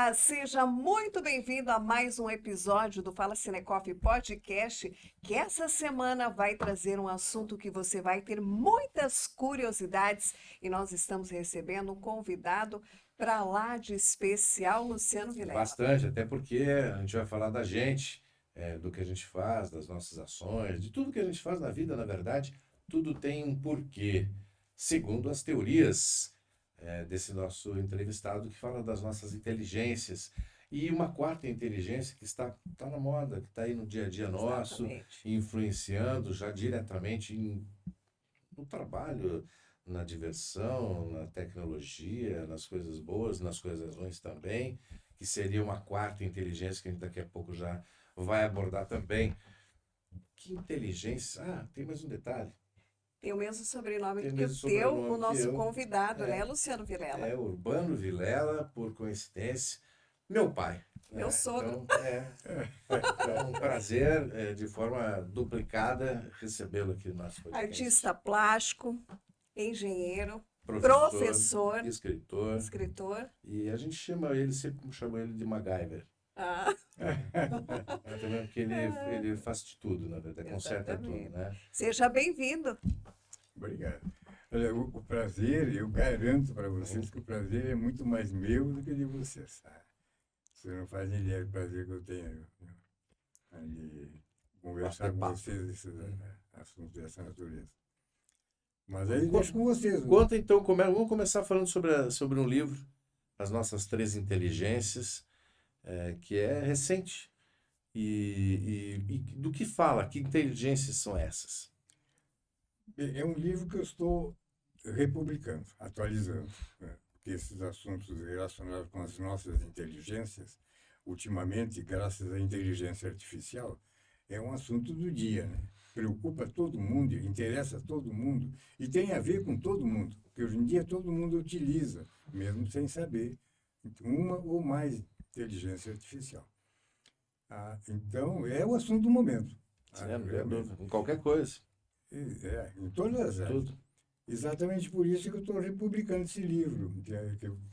Olá, seja muito bem-vindo a mais um episódio do Fala Cinecoff Podcast, que essa semana vai trazer um assunto que você vai ter muitas curiosidades e nós estamos recebendo um convidado para lá de especial, Luciano Vilela. Bastante, até porque a gente vai falar da gente, do que a gente faz, das nossas ações, de tudo que a gente faz na vida, na verdade, tudo tem um porquê, segundo as teorias desse nosso entrevistado que fala das nossas inteligências. E uma quarta inteligência que está na moda, que está aí no dia a dia nosso, Exatamente. influenciando já diretamente no trabalho, na diversão, na tecnologia, nas coisas boas, nas coisas ruins também, que seria uma quarta inteligência que a gente daqui a pouco já vai abordar também. Que inteligência? Ah, tem mais um detalhe. Tem o mesmo sobrenome Tem que mesmo o teu, o sobrenome que nosso eu. convidado, né, É, Luciano Vilela? é Urbano Vilela, por coincidência, meu pai. Meu sogro. Então, é um prazer, de forma duplicada, recebê-lo aqui no nosso podcast. Artista plástico, engenheiro, Professor, professor, escritor. escritor. E a gente sempre chama ele de MacGyver. Ah, Também porque ele faz de tudo, na verdade, conserta tudo, exatamente. né? Seja bem-vindo. Obrigado. Olha, o prazer, eu garanto para vocês que o prazer é muito mais meu do que de vocês. Tá? Vocês não fazem ideia do prazer que eu tenho de conversar com vocês desses assuntos dessa natureza. Mas aí deixo com vocês. Conta então, vamos começar falando sobre um livro, As Nossas Três Inteligências, que é recente. E do que fala? Que inteligências são essas? É um livro que eu estou republicando, atualizando, né? Porque esses assuntos relacionados com as nossas inteligências, ultimamente, graças à inteligência artificial, é um assunto do dia, né? Preocupa todo mundo, interessa todo mundo e tem a ver com todo mundo, porque hoje em dia todo mundo utiliza, mesmo sem saber, uma ou mais inteligência artificial. Então, é o assunto do momento. Em qualquer coisa. Em todas as áreas. Tudo. Exatamente por isso que eu estou republicando esse livro,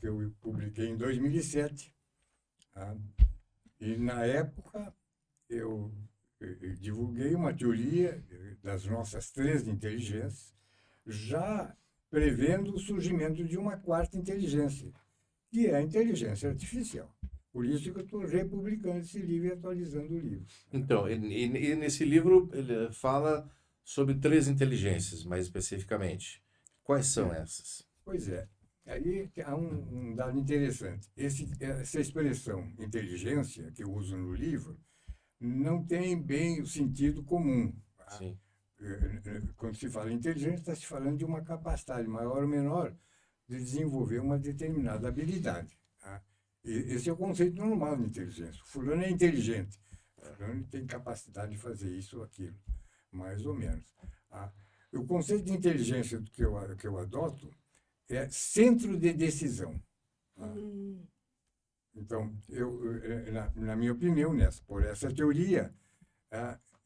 que eu publiquei em 2007. Tá? E, na época, eu divulguei uma teoria das nossas três inteligências, já prevendo o surgimento de uma quarta inteligência, que é a inteligência artificial. Por isso que eu estou republicando esse livro e atualizando o livro. Então, e nesse livro ele fala sobre três inteligências, mais especificamente. Quais são essas? Pois é. Aí há um dado interessante. Essa expressão inteligência, que eu uso no livro, não tem bem o sentido comum. Tá? Sim. Quando se fala em inteligência, está se falando de uma capacidade maior ou menor de desenvolver uma determinada habilidade. Tá? Esse é o conceito normal de inteligência. O fulano é inteligente. O fulano tem capacidade de fazer isso ou aquilo, mais ou menos. Tá? O conceito de inteligência que eu adoto é centro de decisão. Tá? Então, na minha opinião, por essa teoria,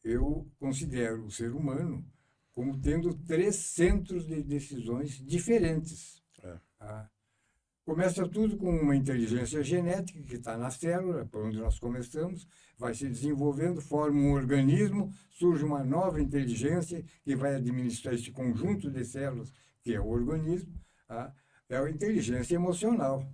eu considero o ser humano como tendo três centros de decisões diferentes. Começa tudo com uma inteligência genética que está na célula, por onde nós começamos, vai se desenvolvendo, forma um organismo, surge uma nova inteligência que vai administrar este conjunto de células, que é o organismo. É a inteligência emocional,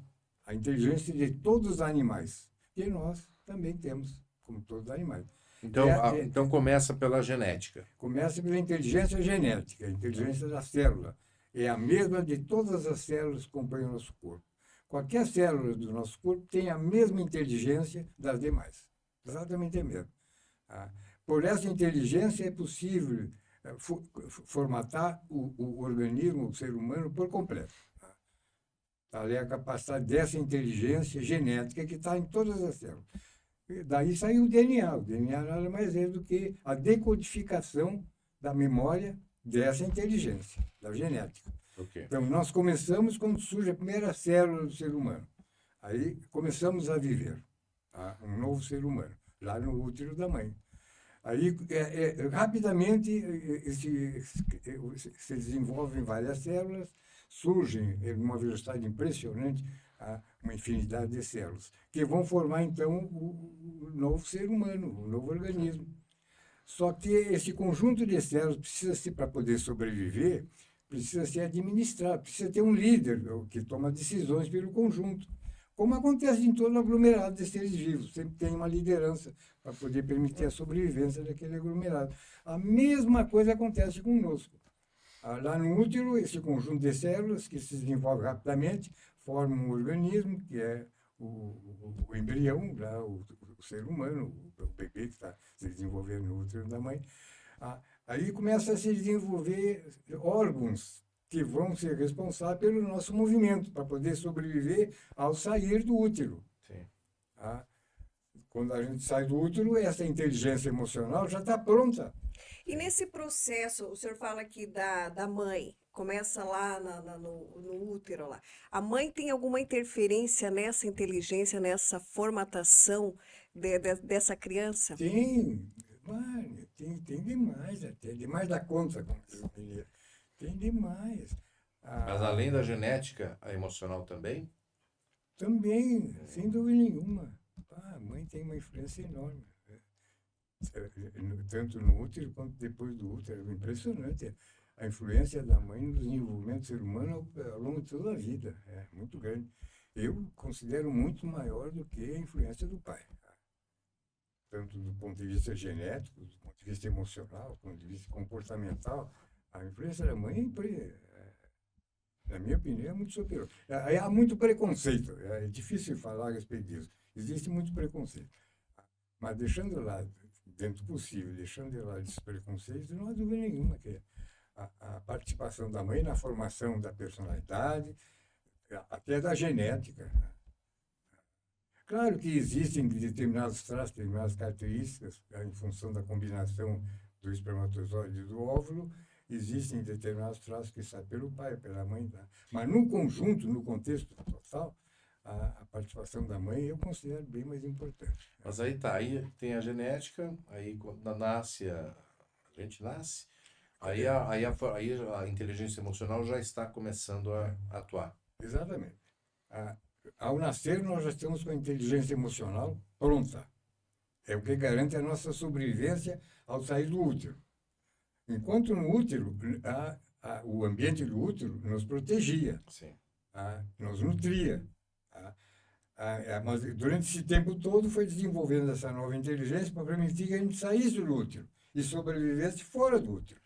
a inteligência de todos os animais, que nós também temos, como todos os animais. Então começa pela genética. Começa pela inteligência genética, a inteligência da célula. É a mesma de todas as células que compõem o nosso corpo. Qualquer célula do nosso corpo tem a mesma inteligência das demais. Exatamente a mesma. Por essa inteligência é possível formatar o organismo, o ser humano, por completo. Tal é a capacidade dessa inteligência genética que está em todas as células. E daí saiu o DNA. O DNA nada mais é do que a decodificação da memória dessa inteligência, da genética. Okay. Então, nós começamos quando surge a primeira célula do ser humano. Aí começamos a viver, um novo ser humano, lá no útero da mãe. Aí, rapidamente, se desenvolvem várias células, surgem em uma velocidade impressionante uma infinidade de células, que vão formar, então, o novo ser humano, o novo organismo. Só que esse conjunto de células precisa, para poder sobreviver, precisa ser administrado, precisa ter um líder que toma decisões pelo conjunto. Como acontece em todo aglomerado de seres vivos, sempre tem uma liderança para poder permitir a sobrevivência daquele aglomerado. A mesma coisa acontece conosco. Lá no útero, esse conjunto de células que se desenvolve rapidamente forma um organismo, que é o embrião, lá, o ser humano, o bebê que está se desenvolvendo no útero da mãe. Aí começa a se desenvolver órgãos que vão ser responsáveis pelo nosso movimento, para poder sobreviver ao sair do útero. Sim. Quando a gente sai do útero, essa inteligência emocional já está pronta. E nesse processo, o senhor fala aqui da mãe, começa lá no útero lá. A mãe tem alguma interferência nessa inteligência, nessa formatação dessa criança? Tem, mano, tem demais até, demais da conta, como diz o mineiro. Tem demais. Mas além da genética, a emocional também? Também, sem dúvida nenhuma. A mãe tem uma influência enorme. Tanto no útero quanto depois do útero. É impressionante a influência da mãe no desenvolvimento do ser humano ao longo de toda a vida. É muito grande. Eu considero muito maior do que a influência do pai. Tanto do ponto de vista genético, do ponto de vista emocional, do ponto de vista comportamental. A influência da mãe, na minha opinião, é muito superior. Há muito preconceito. É difícil falar a respeito disso. Existe muito preconceito. Mas deixando lá, dentro do possível, deixando de lado esses preconceitos, não há dúvida nenhuma que a participação da mãe na formação da personalidade, até da genética. Claro que existem determinados traços, determinadas características, em função da combinação do espermatozoide e do óvulo, existem determinados traços que saem pelo pai, pela mãe. Mas no conjunto, no contexto total, a participação da mãe eu considero bem mais importante. Mas aí tem a genética, aí quando a gente nasce, aí a inteligência emocional já está começando a atuar. Exatamente. Ao nascer, nós já estamos com a inteligência emocional pronta. É o que garante a nossa sobrevivência ao sair do útero. Enquanto no útero, o ambiente do útero nos protegia, nos nutria. Mas durante esse tempo todo foi desenvolvendo essa nova inteligência para permitir que a gente saísse do útero e sobrevivesse fora do útero.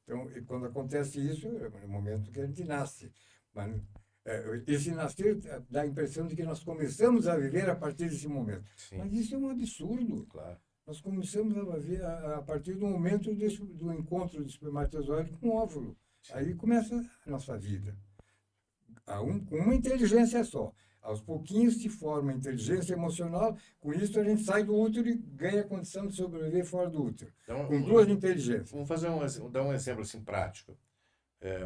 Então, quando acontece isso, é o momento que a gente nasce. Mas esse nascer dá a impressão de que nós começamos a viver a partir desse momento. Sim. Mas isso é um absurdo. Claro. Nós começamos a viver a partir do momento do encontro do espermatozoide com o óvulo. Sim. Aí começa a nossa vida. Com uma inteligência só. Aos pouquinhos se forma a inteligência emocional, com isso a gente sai do útero e ganha a condição de sobreviver fora do útero. Então, com duas inteligências. Vamos dar um exemplo assim prático.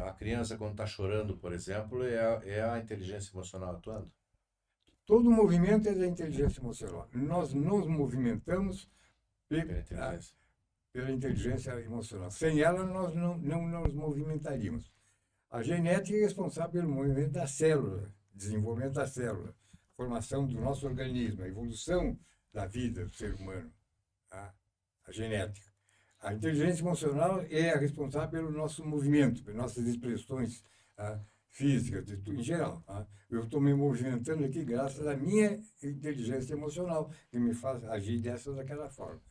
A criança, quando está chorando, por exemplo, é a inteligência emocional atuando? Todo movimento é da inteligência emocional. Nós nos movimentamos pela inteligência emocional. Sem ela, nós não nos movimentaríamos. A genética é responsável pelo movimento da célula, desenvolvimento da célula, formação do nosso organismo, a evolução da vida do ser humano, a genética. A inteligência emocional é a responsável pelo nosso movimento, pelas nossas expressões físicas, em geral. Eu estou me movimentando aqui graças à minha inteligência emocional, que me faz agir dessa ou daquela forma.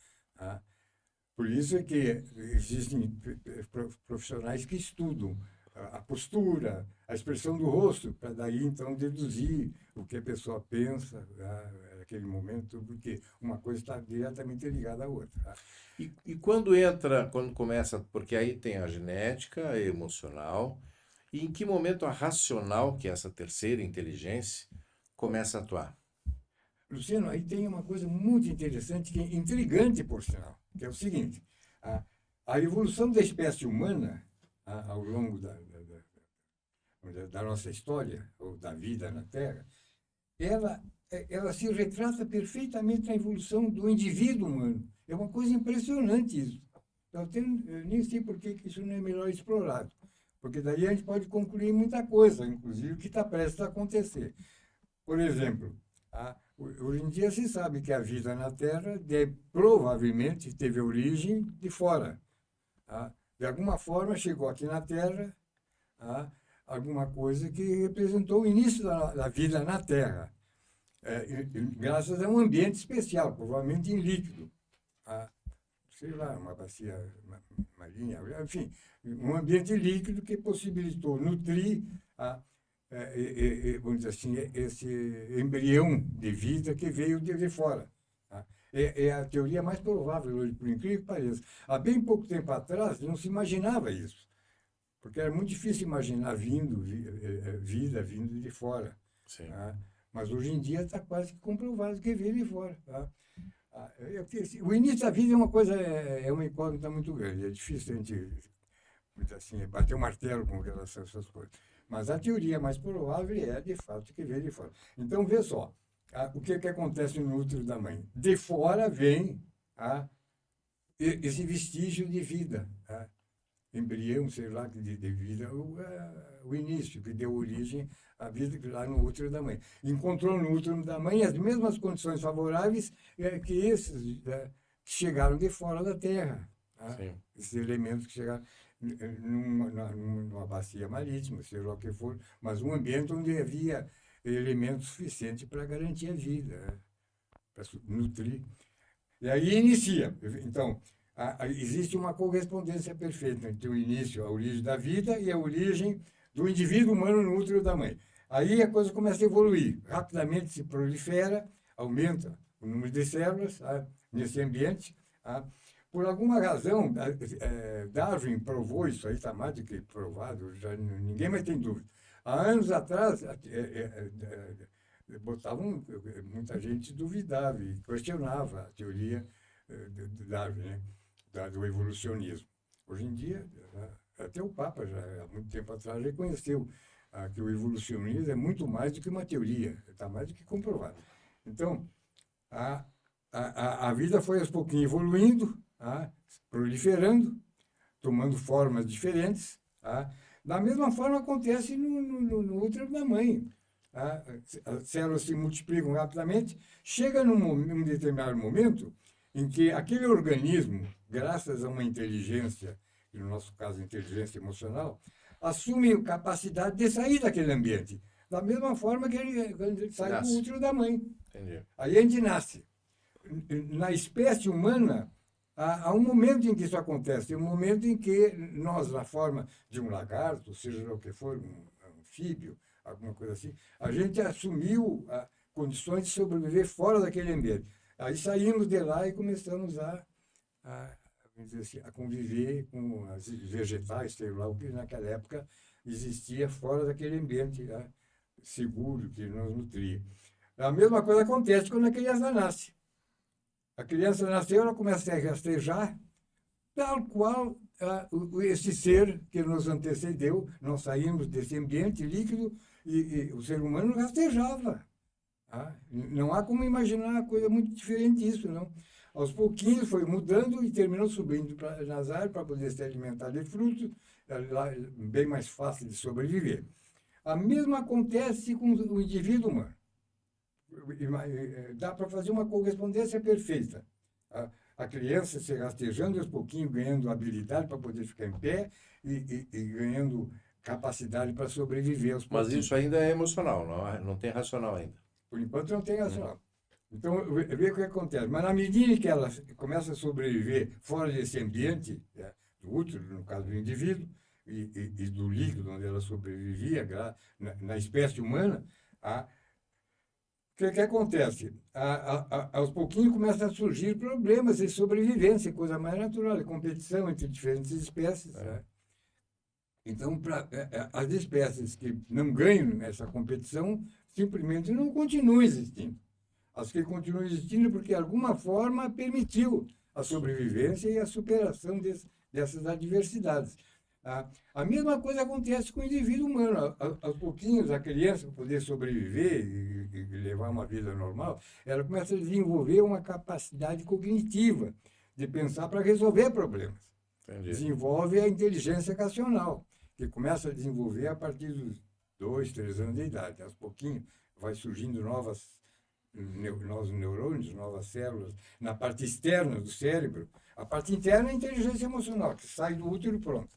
Por isso é que existem profissionais que estudam a postura, a expressão do rosto, para daí então deduzir o que a pessoa pensa naquele momento, porque uma coisa está diretamente ligada à outra. E quando começa, porque aí tem a genética, a emocional, e em que momento a racional, que é essa terceira inteligência, começa a atuar? Luciano, aí tem uma coisa muito interessante, que é intrigante, por sinal, que é o seguinte: a evolução da espécie humana ao longo da nossa história, ou da vida na Terra, ela se retrata perfeitamente na evolução do indivíduo humano. É uma coisa impressionante isso. Eu nem sei por que isso não é melhor explorado, porque daí a gente pode concluir muita coisa, inclusive o que está prestes a acontecer. Por exemplo, hoje em dia se sabe que a vida na Terra provavelmente teve origem de fora. De alguma forma chegou aqui na Terra alguma coisa que representou o início da vida na Terra, graças a um ambiente especial, provavelmente em líquido. Sei lá, uma bacia marinha, enfim, um ambiente líquido que possibilitou nutrir vamos dizer assim, esse embrião de vida que veio de fora. É a teoria mais provável hoje, por incrível que pareça. Há bem pouco tempo atrás não se imaginava isso, porque era muito difícil imaginar vida vindo de fora. Sim. Mas hoje em dia está quase que comprovado que veio de fora. O início da vida é uma coisa, é uma incógnita muito grande. É difícil a gente assim, bater o martelo com relação a essas coisas. Mas a teoria mais provável é, de fato, que veio de fora. Então, vê só, o que acontece no útero da mãe. De fora vem esse vestígio de vida, embrião, sei lá, de vida, o início, que deu origem à vida lá no útero da mãe. Encontrou no útero da mãe as mesmas condições favoráveis que esses que chegaram de fora da Terra. Esses elementos que chegaram numa bacia marítima, seja lá o que for, mas um ambiente onde havia elementos suficientes para garantir a vida, para nutrir. E aí inicia. Então, existe uma correspondência perfeita entre o início, a origem da vida e a origem do indivíduo humano no útero da mãe. Aí a coisa começa a evoluir, rapidamente se prolifera, aumenta o número de células nesse ambiente. Por alguma razão, Darwin provou isso aí, está mais do que provado, já ninguém mais tem dúvida. Há anos atrás, muita gente duvidava e questionava a teoria de Darwin, né, do evolucionismo. Hoje em dia, até o Papa, já há muito tempo atrás, reconheceu que o evolucionismo é muito mais do que uma teoria, está mais do que comprovado. Então, a vida foi aos pouquinhos evoluindo, proliferando, tomando formas diferentes. Da mesma forma acontece no útero da mãe. As células se multiplicam rapidamente, chega num determinado momento em que aquele organismo, graças a uma inteligência, no nosso caso inteligência emocional, assume a capacidade de sair daquele ambiente, da mesma forma que ele sai do útero da mãe. Entendi. Aí a gente nasce. Na espécie humana, há um momento em que isso acontece, um momento em que nós, na forma de um lagarto, seja lá o que for, um anfíbio, alguma coisa assim, a gente assumiu condições de sobreviver fora daquele ambiente. Aí saímos de lá e começamos vamos dizer assim, a conviver com os vegetais, sei lá, o que naquela época existia fora daquele ambiente seguro que nos nutria. A mesma coisa acontece quando a criança nasce. A criança nasceu, ela começa a rastejar, tal qual esse ser que nos antecedeu. Nós saímos desse ambiente líquido e o ser humano rastejava. Não há como imaginar uma coisa muito diferente disso, não. Aos pouquinhos foi mudando e terminou subindo nas árvores para poder se alimentar de frutos, lá, bem mais fácil de sobreviver. A mesma acontece com o indivíduo humano. Dá para fazer uma correspondência perfeita. A criança se rastejando e aos pouquinhos ganhando habilidade para poder ficar em pé e ganhando capacidade para sobreviver aos pouquinhos. Mas isso ainda é emocional, não tem racional ainda. Por enquanto não tem racional. Então, vê o que acontece. Mas na medida em que ela começa a sobreviver fora desse ambiente, do útero, no caso do indivíduo, e do líquido onde ela sobrevivia, na espécie humana, o que acontece? Aos pouquinhos começam a surgir problemas de sobrevivência, coisa mais natural, de competição entre diferentes espécies. Então, as espécies que não ganham essa competição simplesmente não continuam existindo. As que continuam existindo porque, de alguma forma, permitiu a sobrevivência e a superação dessas adversidades. A mesma coisa acontece com o indivíduo humano. Aos pouquinhos, a criança, para poder sobreviver e levar uma vida normal, ela começa a desenvolver uma capacidade cognitiva de pensar para resolver problemas. Entendi. Desenvolve a inteligência racional, que começa a desenvolver a partir dos 2, 3 anos de idade. Aos pouquinhos vai surgindo novos neurônios, novas células, na parte externa do cérebro. A parte interna é a inteligência emocional, que sai do útero e pronto.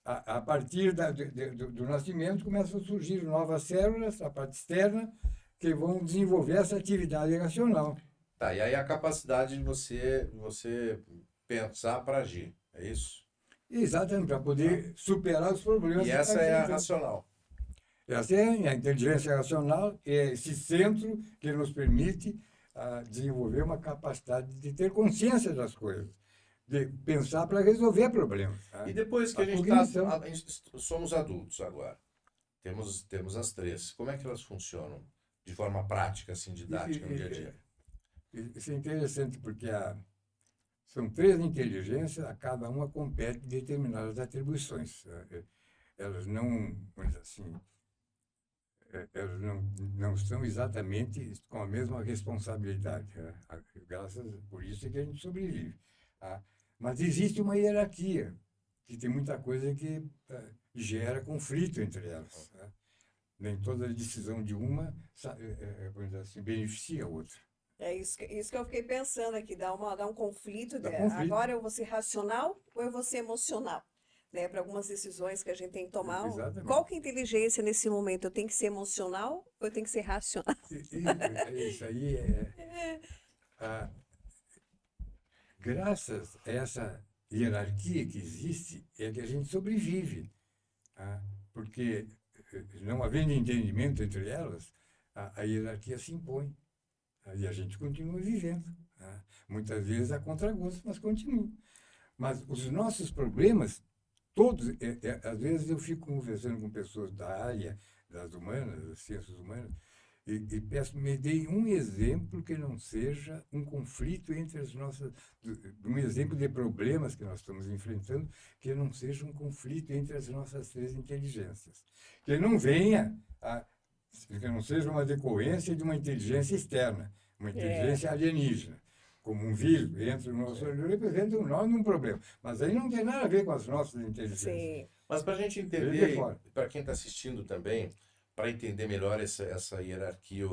A partir do nascimento começam a surgir novas células, a parte externa, que vão desenvolver essa atividade racional. Tá, e aí a capacidade de você pensar para agir, é isso? Exatamente, para poder superar os problemas. E que essa está é a enfrentando. racional. Essa é a inteligência racional, é esse centro que nos permite desenvolver uma capacidade de ter consciência das coisas, de pensar para resolver problemas. Tá? E depois que A a gente cognição. somos adultos agora, temos as três, como é que elas funcionam de forma prática, assim, didática no dia a dia? Isso é interessante, porque são três inteligências, a cada uma compete determinadas atribuições. Elas não, vamos dizer assim, elas não estão exatamente com a mesma responsabilidade. Por isso é que a gente sobrevive. Tá? Mas existe uma hierarquia, que tem muita coisa que gera conflito entre elas. Tá? Nem toda decisão de uma, vamos dizer assim, beneficia a outra. É isso que eu fiquei pensando aqui, dá um conflito. Dá conflito. Agora eu vou ser racional ou eu vou ser emocional? Né, para algumas decisões que a gente tem que tomar. Exatamente. Qual que é a inteligência nesse momento? Eu tenho que ser emocional ou eu tenho que ser racional? Isso aí graças a essa hierarquia que existe, é que a gente sobrevive. Tá? Porque, não havendo entendimento entre elas, a hierarquia se impõe. E a gente continua vivendo. Tá? Muitas vezes a contragosto, mas continua. Mas os nossos problemas, todos, às vezes eu fico conversando com pessoas da área das humanas, das ciências humanas, e peço, me dê um exemplo que não seja um conflito entre as nossas, um exemplo de problemas que nós estamos enfrentando, que não seja um conflito entre as nossas três inteligências. Que não venha, que não seja uma decorrência de uma inteligência externa, uma inteligência alienígena. Como um vírus entra no nosso olho, representa nós um problema. Mas aí não tem nada a ver com as nossas inteligências. Sim. Mas para a gente entender, para quem está assistindo também, para entender melhor essa hierarquia,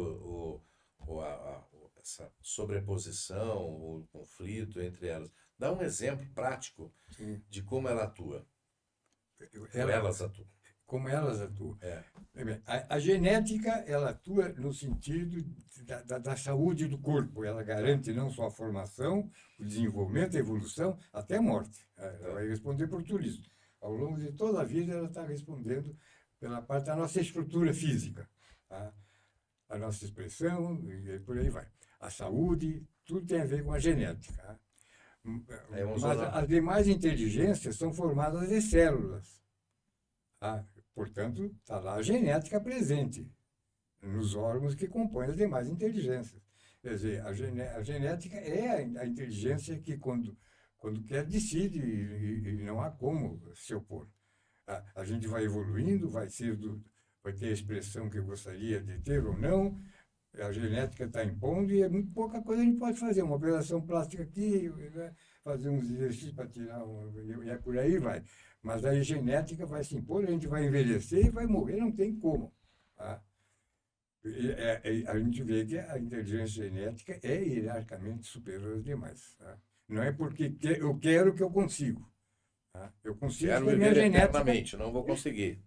essa sobreposição, o conflito entre elas, dá um exemplo prático de como ela atua. Elas atuam. Como elas atuam. É. A genética, ela atua no sentido da saúde do corpo. Ela garante não só a formação, o desenvolvimento, a evolução, até a morte. Ela vai responder por tudo isso. Ao longo de toda a vida, ela está respondendo pela parte da nossa estrutura física. Tá? A nossa expressão, e por aí vai. A saúde, tudo tem a ver com a genética. Tá? Mas as demais inteligências são formadas de células. Tá? Portanto, está lá a genética presente nos órgãos que compõem as demais inteligências. Quer dizer, a genética é a inteligência que, quando quer, decide e não há como se opor. A gente vai evoluindo, vai ter a expressão que eu gostaria de ter ou não, a genética está impondo e é muito pouca coisa a gente pode fazer. Uma operação plástica aqui, né? Fazer uns exercícios para tirar, e por aí vai. Mas aí a genética vai se impor, a gente vai envelhecer e vai morrer, não tem como. Tá? A gente vê que a inteligência genética é hierarquicamente superior às demais. Tá? Não é porque eu quero que eu consigo. Tá? Eu consigo Quero porque a minha viver genética... eternamente, não vou conseguir.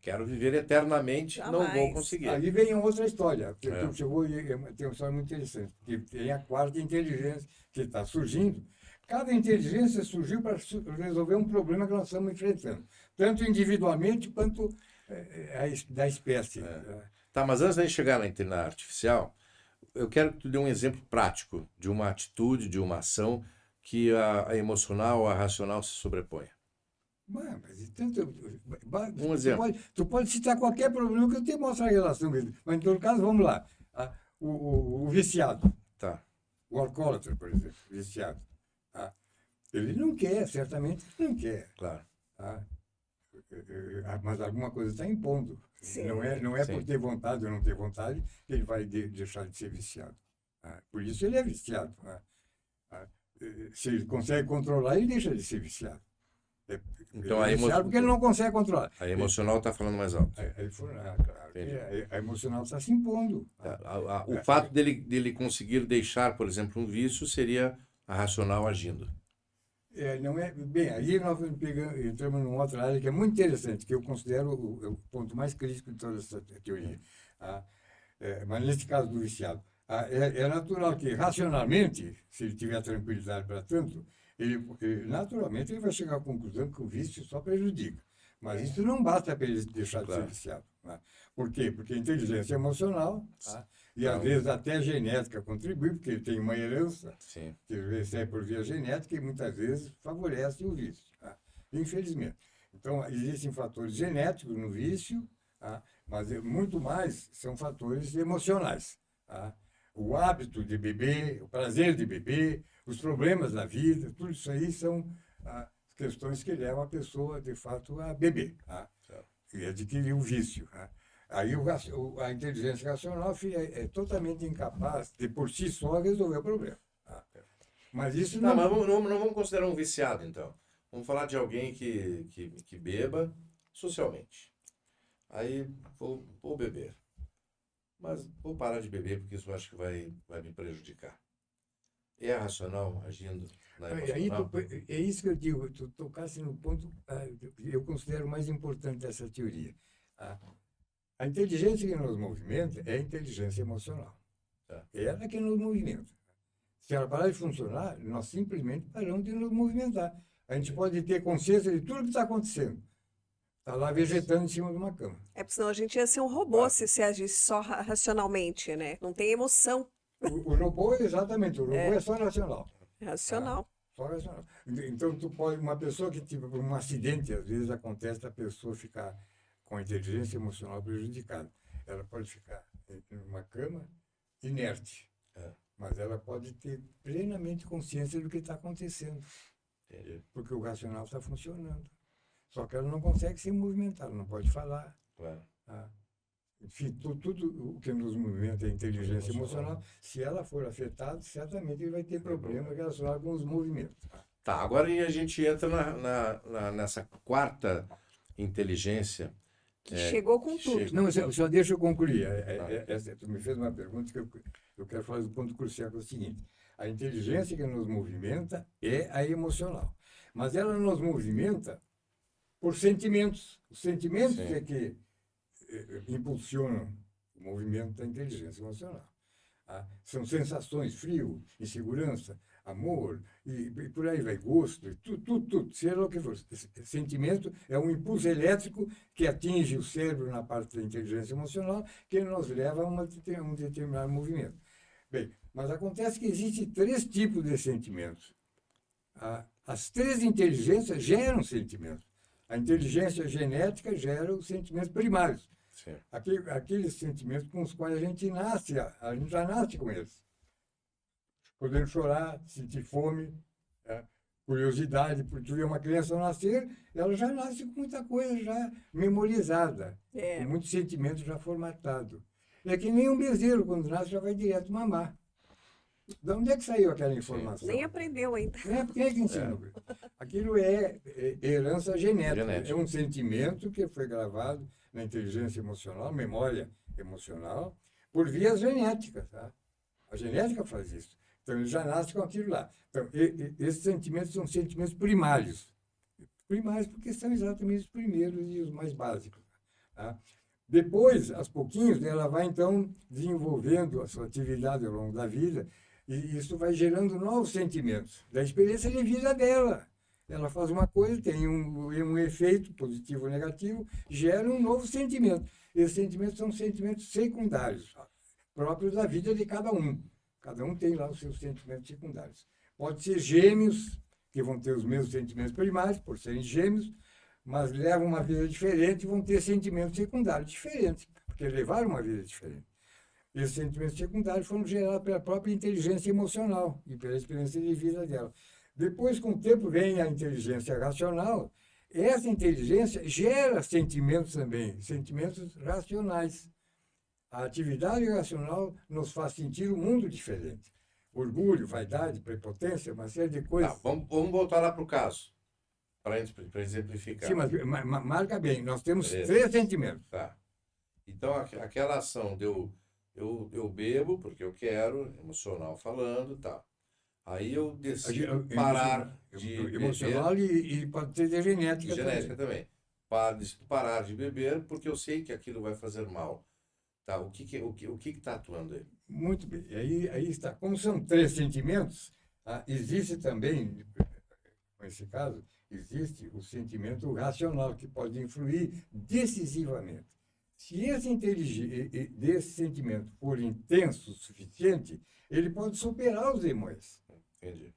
Quero viver eternamente, não vou Jamais. conseguir. Aí vem outra história. Tem uma história muito interessante, porque tem a quarta inteligência que está surgindo. Cada inteligência surgiu para resolver um problema que nós estamos enfrentando, tanto individualmente quanto da espécie. Tá, mas antes de chegar na artificial, eu quero que tu dê um exemplo prático de uma atitude, de uma ação que a emocional, a racional se sobreponha. Um exemplo. Tu pode citar qualquer problema que eu te mostre a relação com ele. Mas, em todo caso, vamos lá. O viciado. Tá. O alcoólatra, por exemplo, viciado. Ele não quer, certamente não quer. Claro. Mas alguma coisa está impondo. Sim. Não é por ter vontade ou não ter vontade que ele vai deixar de ser viciado. Por isso ele é viciado. Se ele consegue controlar, ele deixa de ser viciado. Então, Ele é viciado porque ele não consegue controlar. A emocional está falando mais alto. Claro, a emocional está se impondo. O fato dele conseguir deixar, por exemplo, um vício seria a racional agindo. Não é, bem, aí nós entramos numa outra área que é muito interessante, que eu considero o ponto mais crítico de toda essa teoria. Mas nesse caso do viciado, é natural que, racionalmente, se ele tiver tranquilidade para tanto, naturalmente ele vai chegar à conclusão que o vício só prejudica. Mas isso não basta para ele deixar de ser viciado. Né? Por quê? Porque a inteligência emocional, e às vezes até a genética contribui, porque ele tem uma herança que ele recebe por via genética e muitas vezes favorece o vício. Tá? Infelizmente. Então, existem fatores genéticos no vício, mas muito mais são fatores emocionais. Tá? O hábito de beber, o prazer de beber, os problemas da vida, tudo isso aí são questões que levam a pessoa, de fato, a beber e adquirir o vício. Aí a inteligência racional é totalmente incapaz de, por si só, resolver o problema. Mas isso não... Mas não vamos considerar um viciado, então. Vamos falar de alguém que beba socialmente. Aí vou beber. Mas vou parar de beber porque isso eu acho que vai me prejudicar. É a racional agindo na emocional? É isso que eu digo, tu tocasse no ponto eu considero mais importante dessa teoria. A inteligência que nos movimenta é a inteligência emocional. É ela que nos movimenta. Se ela parar de funcionar, nós simplesmente paramos de nos movimentar. A gente pode ter consciência de tudo que está acontecendo. Está lá vegetando em cima de uma cama. Porque senão a gente ia ser um robô se agisse só racionalmente, né? Não tem emoção. O robô, exatamente, o robô é só racional. Racional. Só racional. Então, uma pessoa que tive um acidente, às vezes acontece a pessoa ficar com a inteligência emocional prejudicada. Ela pode ficar em uma cama inerte, mas ela pode ter plenamente consciência do que está acontecendo. Entendi. Porque o racional está funcionando. Só que ela não consegue se movimentar, ela não pode falar. Claro. Enfim, tudo o que nos movimenta é a inteligência emocional. Se ela for afetada, certamente ele vai ter problema relacionado com os movimentos. Tá, agora a gente entra nessa quarta inteligência. Que chegou com tudo. Não, só deixa eu concluir. Tu me fez uma pergunta que eu quero falar do ponto crucial, que é o seguinte. A inteligência que nos movimenta é a emocional. Mas ela nos movimenta por sentimentos. Os sentimentos é que impulsionam o movimento da inteligência emocional. São sensações, frio, insegurança, amor, e por aí vai, gosto, tudo, seja o que for. Sentimento é um impulso elétrico que atinge o cérebro na parte da inteligência emocional, que nos leva a um determinado movimento. Bem, mas acontece que existem 3 tipos de sentimentos. As 3 inteligências geram sentimentos. A inteligência genética gera os sentimentos primários. Aqueles sentimentos com os quais a gente já nasce com eles. Podendo chorar, sentir fome, curiosidade, porque uma criança ao nascer, ela já nasce com muita coisa já memorizada, com muitos sentimentos já formatados. É que nem um bezerro, quando nasce, já vai direto mamar. De onde é que saiu aquela informação? Nem aprendeu ainda. Quem é que ensina? Aquilo é herança genética. É um sentimento que foi gravado na inteligência emocional, memória emocional, por vias genéticas. Tá? A genética faz isso. Então, ele já nasce com aquilo lá. Então, esses sentimentos são sentimentos primários. Primários porque são exatamente os primeiros e os mais básicos. Tá? Depois, aos pouquinhos, ela vai, então, desenvolvendo a sua atividade ao longo da vida e isso vai gerando novos sentimentos da experiência de vida dela. Ela faz uma coisa, tem um efeito positivo ou negativo, gera um novo sentimento. Esses sentimentos são sentimentos secundários, próprios da vida de cada um. Cada um tem lá os seus sentimentos secundários. Pode ser gêmeos, que vão ter os mesmos sentimentos primários, por serem gêmeos, mas levam uma vida diferente e vão ter sentimentos secundários diferentes, porque levaram uma vida diferente. Esses sentimentos secundários foram gerados pela própria inteligência emocional e pela experiência de vida dela. Depois, com o tempo, vem a inteligência racional. Essa inteligência gera sentimentos também, sentimentos racionais. A atividade racional nos faz sentir um mundo diferente. Orgulho, vaidade, prepotência, uma série de coisas. Vamos voltar lá para o caso. Para exemplificar. Sim, mas marca bem, nós temos Beleza. 3 sentimentos. Tá. Então, aquela ação de eu bebo porque eu quero, emocional falando, tá. Aí eu decido parar de Emocional e pode ter de genética beber, genética também. também. Decido parar de beber porque eu sei que aquilo vai fazer mal. Tá, o que está atuando aí? Muito bem. Aí está. Como são 3 sentimentos, existe também, nesse caso, existe o sentimento racional, que pode influir decisivamente. Se desse sentimento for intenso o suficiente, ele pode superar os demais. Entendi.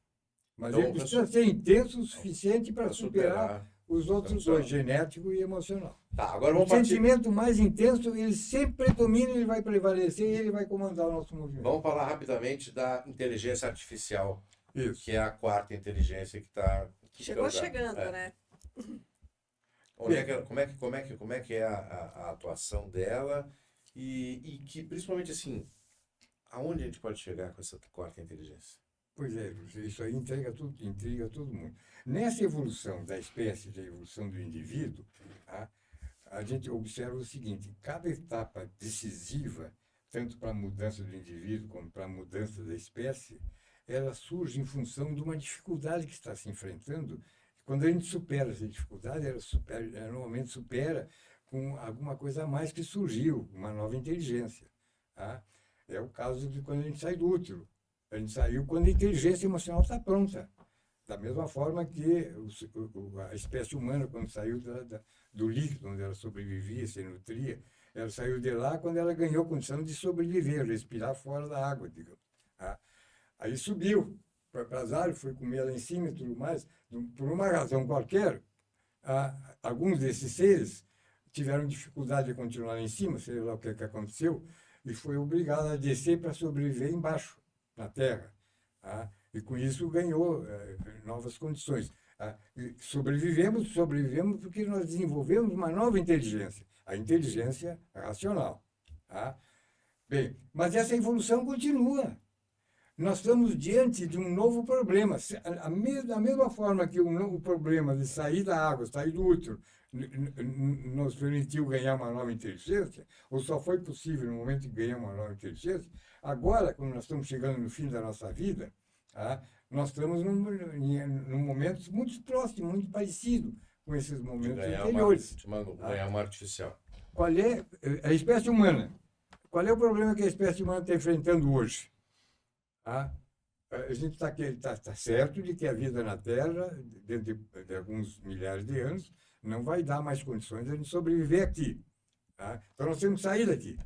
Mas Então, ele precisa ser intenso o suficiente para Para superar os outros emocional. dois, genético e emocional. Tá, agora O vamos partir. sentimento mais intenso, ele sempre predomina, ele vai prevalecer e ele vai comandar o nosso movimento. Vamos falar rapidamente da inteligência artificial, Isso. que é a quarta inteligência que está. Chegou chegando, né? Como é que é a atuação dela e que, principalmente assim, aonde a gente pode chegar com essa quarta inteligência? Pois é, isso aí intriga todo mundo. Nessa evolução da espécie, da evolução do indivíduo, a gente observa o seguinte: cada etapa decisiva, tanto para a mudança do indivíduo como para a mudança da espécie, ela surge em função de uma dificuldade que está se enfrentando. Quando a gente supera essa dificuldade, ela normalmente supera com alguma coisa a mais que surgiu, uma nova inteligência. Tá? É o caso de quando a gente sai do útero. A gente saiu quando a inteligência emocional está pronta. Da mesma forma que a espécie humana, quando saiu do líquido, onde ela sobrevivia, se nutria, ela saiu de lá quando ela ganhou condição de sobreviver, respirar fora da água, digamos. Tá? Aí subiu para as árvores, foi comer lá em cima e tudo mais. Por uma razão qualquer, alguns desses seres tiveram dificuldade de continuar lá em cima, sei lá o que aconteceu, e foi obrigado a descer para sobreviver embaixo, na terra. E com isso ganhou novas condições. E sobrevivemos porque nós desenvolvemos uma nova inteligência, a inteligência racional. Bem, mas essa evolução continua. Nós estamos diante de um novo problema. Da mesma forma que o problema de sair da água, sair do útero, nos permitiu ganhar uma nova inteligência, ou só foi possível no momento de ganhar uma nova inteligência, agora, quando nós estamos chegando no fim da nossa vida, nós estamos num momento muito próximo, muito parecido com esses momentos anteriores. Ganhar uma artificial. Qual é a espécie humana? Qual é o problema que a espécie humana está enfrentando hoje? A gente está certo de que a vida na Terra, dentro de alguns milhares de anos, não vai dar mais condições de a gente sobreviver aqui. Então nós temos que sair daqui.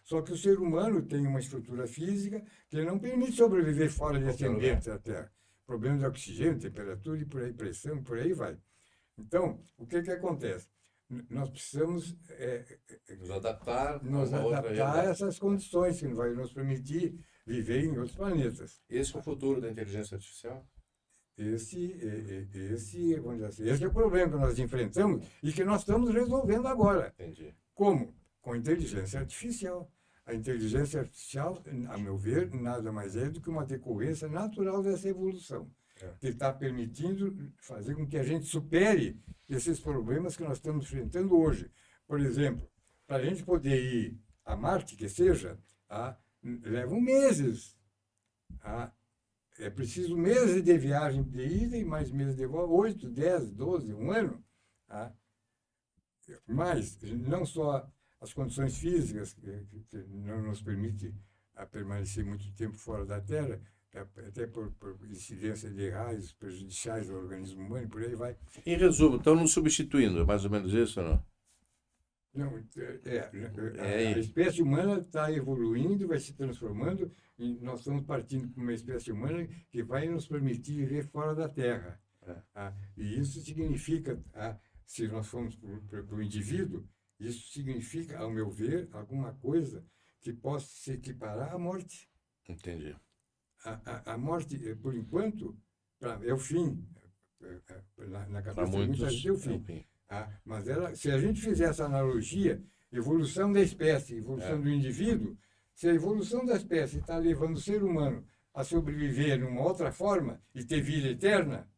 Só que o ser humano tem uma estrutura física que não permite sobreviver fora desse ambiente da Terra. Problemas de oxigênio, temperatura e por aí, pressão, por aí vai. Então, o que acontece? Nós precisamos nos adaptar a essas condições que vai nos permitir viver em outros planetas. Esse é o futuro da inteligência artificial? Vamos dizer assim, esse é o problema que nós enfrentamos e que nós estamos resolvendo agora. Entendi. Como? Com a inteligência artificial. A inteligência artificial, a meu ver, nada mais é do que uma decorrência natural dessa evolução, que está permitindo fazer com que a gente supere esses problemas que nós estamos enfrentando hoje. Por exemplo, para a gente poder ir a Marte, que seja, levam meses. É preciso meses de viagem de ida e mais meses de volta, 8, 10, 12, um ano. Mas não só as condições físicas que não nos permitem permanecer muito tempo fora da Terra, até por incidência de raios prejudiciais ao organismo humano, e por aí vai. Em resumo, estão nos substituindo, é mais ou menos isso ou não? Não, a espécie humana está evoluindo, vai se transformando, e nós estamos partindo para uma espécie humana que vai nos permitir viver fora da Terra. E isso significa, se nós formos para o indivíduo, isso significa, ao meu ver, alguma coisa que possa se equiparar à morte. Entendi. A morte, por enquanto, é o fim. Na cabeça de muita gente é o fim. Mas se a gente fizer essa analogia, evolução da espécie, evolução do indivíduo, se a evolução da espécie está levando o ser humano a sobreviver numa outra forma e ter vida eterna,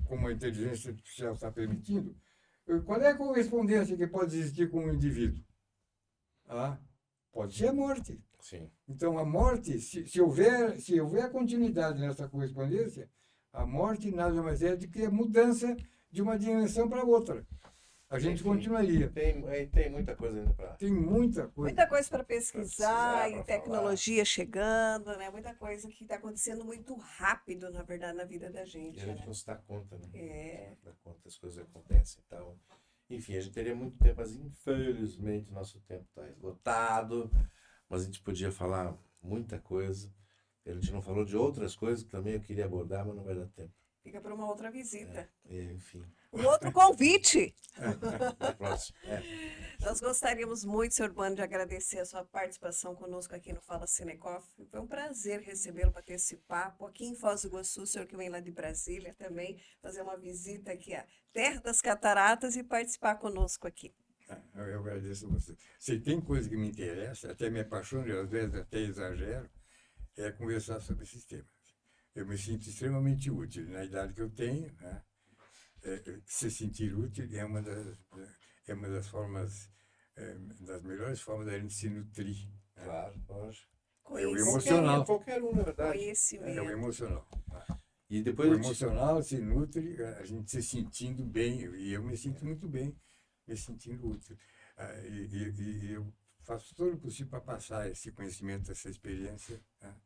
como a inteligência artificial está permitindo, qual é a correspondência que pode existir com o indivíduo? Pode ser a morte. Sim. Então, a morte, se houver continuidade nessa correspondência, a morte nada mais é do que a mudança de uma dimensão para outra. A gente Enfim, continuaria. Tem muita coisa ainda para... Tem muita coisa. Muita coisa para pesquisar, pra e tecnologia chegando, né? Muita coisa que está acontecendo muito rápido, na verdade, na vida da gente. E a gente Né? não se dá conta, né? É. Não dá conta, as coisas acontecem e tal. Enfim, a gente teria muito tempo, mas infelizmente nosso tempo está esgotado. Mas a gente podia falar muita coisa. A gente não falou de outras coisas que também eu queria abordar, mas não vai dar tempo. Fica para uma outra visita. Enfim, Um outro convite. na próxima. Nós gostaríamos muito, senhor Urbano, de agradecer a sua participação conosco aqui no Fala Cinecoff. Foi um prazer recebê-lo para ter esse papo aqui em Foz do Iguaçu, o senhor que vem lá de Brasília também, fazer uma visita aqui à Terra das Cataratas e participar conosco aqui. Eu agradeço a você. Se tem coisa que me interessa, até me apaixono, e às vezes até exagero, é conversar sobre esses temas. Eu me sinto extremamente útil. Na idade que eu tenho, né? Se sentir útil é uma das formas, das melhores formas da gente se nutrir. Né? Claro, lógico. É o emocional. Qualquer um, na verdade. Conhecimento. É o emocional. E depois O a gente... emocional se nutre, a gente se sentindo bem, e eu me sinto muito bem, me sentindo útil. E eu faço todo o possível para passar esse conhecimento, essa experiência, né?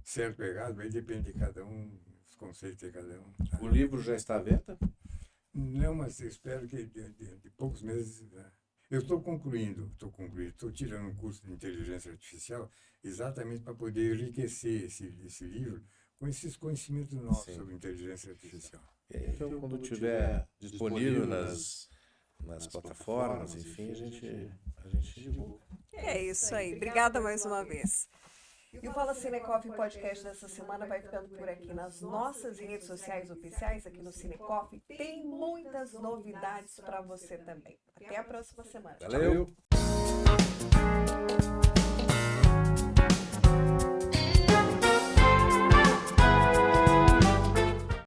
Certo ou errado, aí depende de cada um, os conceitos de cada um. Tá? O livro já está à venda? Não, mas eu espero que de poucos meses... Né? Eu estou tirando um curso de inteligência artificial exatamente para poder enriquecer esse livro com esses conhecimentos nossos Sim. sobre inteligência artificial. Então, quando tiver disponível nas plataformas, enfim, a gente divulga. É isso aí. Obrigada mais uma vez. E o Fala Cinecoff Podcast dessa semana vai ficando por aqui nas nossas redes sociais oficiais, aqui no Cinecoff. Tem muitas novidades para você também. Até a próxima semana. Valeu!